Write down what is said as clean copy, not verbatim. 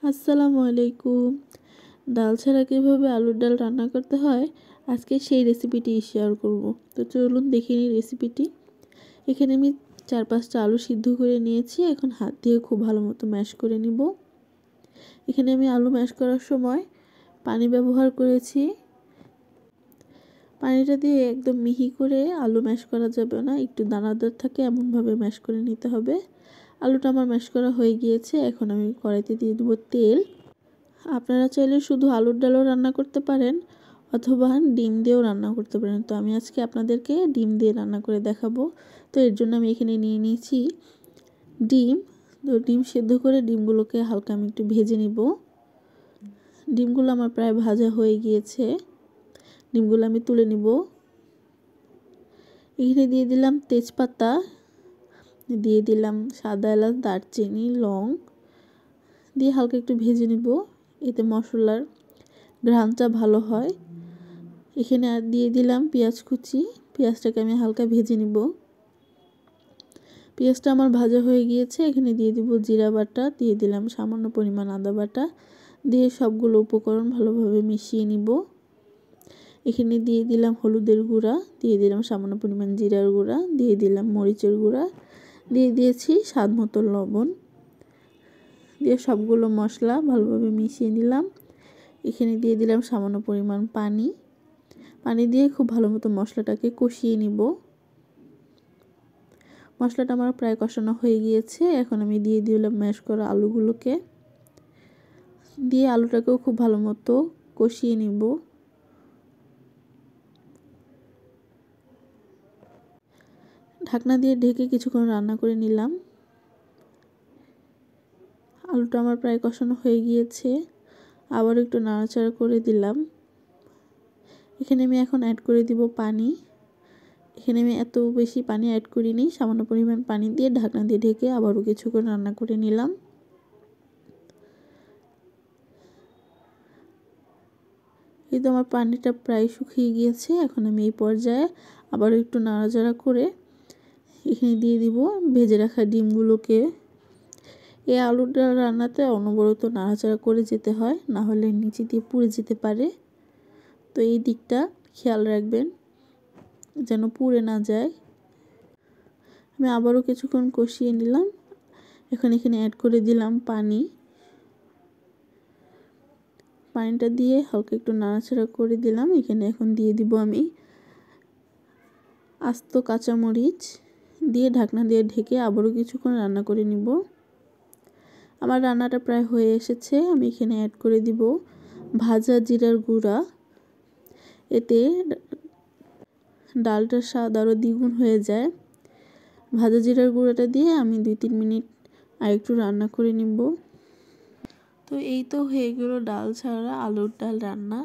আসসালামু আলাইকুম। ডাল ছাড়া কীভাবে আলুর ডাল রান্না করতে হয় আজকে সেই রেসিপিটি শেয়ার করব। তো চলুন দেখে নিই রেসিপিটি। এখানে আমি 4-5টা আলু সিদ্ধ করে নিয়েছি। এখন হাত দিয়ে খুব ভালো মতো ম্যাশ করে নিব। এখানে আমি আলু ম্যাশ করার সময় পানি ব্যবহার করেছি। পানিটা দিয়ে একদম মিহি করে আলু ম্যাশ করা যাবে না, একটু দানাদার থাকে এমনভাবে ম্যাশ করে নিতে হবে। আলুটা আমার ম্যাশ করা হয়ে গিয়েছে। এখন আমি কড়াইতে দিয়ে দেবো তেল। আপনারা চাইলে শুধু আলুর ডালও রান্না করতে পারেন অথবা ডিম দিয়েও রান্না করতে পারেন। তো আমি আজকে আপনাদেরকে ডিম দিয়ে রান্না করে দেখাবো। তো এর জন্য আমি এখানে নিয়ে নিয়েছি ডিম। তো ডিম সেদ্ধ করে ডিমগুলোকে হালকা আমি একটু ভেজে নিব। ডিমগুলো আমার প্রায় ভাজা হয়ে গিয়েছে। ডিমগুলো আমি তুলে নিব। এখানে দিয়ে দিলাম তেজপাতা, দিয়ে দিলাম সাদা এলাচ, দারচিনি, লং দিয়ে হালকা একটু ভেজে নিব। এতে মশলার ঘ্রাণটা ভালো হয়। এখানে আর দিয়ে দিলাম পেঁয়াজ কুচি। পেঁয়াজটাকে আমি হালকা ভেজে নিব। পেঁয়াজটা আমার ভাজা হয়ে গিয়েছে। এখানে দিয়ে দিব জিরা বাটা, দিয়ে দিলাম সামান্য পরিমাণ আদা বাটা, দিয়ে সবগুলো উপকরণ ভালোভাবে মিশিয়ে নিব। এখানে দিয়ে দিলাম হলুদের গুঁড়া, দিয়ে দিলাম সামান্য পরিমাণ জিরার গুঁড়া, দিয়ে দিলাম মরিচের গুঁড়া, দিয়ে দিয়েছি স্বাদ মতো লবণ, দিয়ে সবগুলো মশলা ভালোভাবে মিশিয়ে নিলাম। এখানে দিয়ে দিলাম সামান্য পরিমাণ পানি। পানি দিয়ে খুব ভালো মতো মশলাটাকে কষিয়ে নিব। মশলাটা আমার প্রায় কষানো হয়ে গিয়েছে। এখন আমি দিয়ে দিলাম ম্যাশ করা আলুগুলোকে, দিয়ে আলুটাকেও খুব ভালো মতো কষিয়ে নিব। ঢাকনা দিয়ে ঢেকে কিছুক্ষণ রান্না করে নিলাম। আলুটা আমার প্রায় কষানো হয়ে গিয়েছে। আবার একটু নাড়াচাড়া করে দিলাম। এখানে আমি এখন অ্যাড করে দিব পানি। এখানে আমি এত বেশি পানি অ্যাড করিনি, সামান্য পরিমাণ পানি দিয়ে ঢাকনা দিয়ে ঢেকে আবারও কিছুক্ষণ রান্না করে নিলাম। এই তো আমার পানিটা প্রায় শুকিয়ে গিয়েছে। এখন আমি এই পর্যায়ে আবারও একটু নাড়াচাড়া করে এখানে দিয়ে দিব ভেজে রাখা ডিমগুলোকে। এই আলুর ডাল রান্নাতে অনবরত নাড়াচাড়া করে যেতে হয়, না হলে নিচে দিয়ে পুড়ে যেতে পারে। তো এই দিকটা খেয়াল রাখবেন যেন পুড়ে না যায়। আমি আবারও কিছুক্ষণ কষিয়ে নিলাম। এখন এখানে অ্যাড করে দিলাম পানি। পানিটা দিয়ে হালকা একটু নাড়াচাড়া করে দিলাম। এখানে এখন দিয়ে দিব আমি আস্ত কাঁচামরিচ, দিয়ে ঢাকনা দিয়ে ঢেকে আবারও কিছুক্ষণ রান্না করে নিব। আমার রান্নাটা প্রায় হয়ে এসেছে। আমি এখানে অ্যাড করে দিব ভাজা জিরার গুঁড়া। এতে ডালটার স্বাদ আরও দ্বিগুণ হয়ে যায়। ভাজা জিরার গুঁড়াটা দিয়ে আমি 2-3 মিনিট আর একটু রান্না করে নিব। তো এই তো হয়ে গেল ডাল ছাড়া আলুর ডাল রান্না।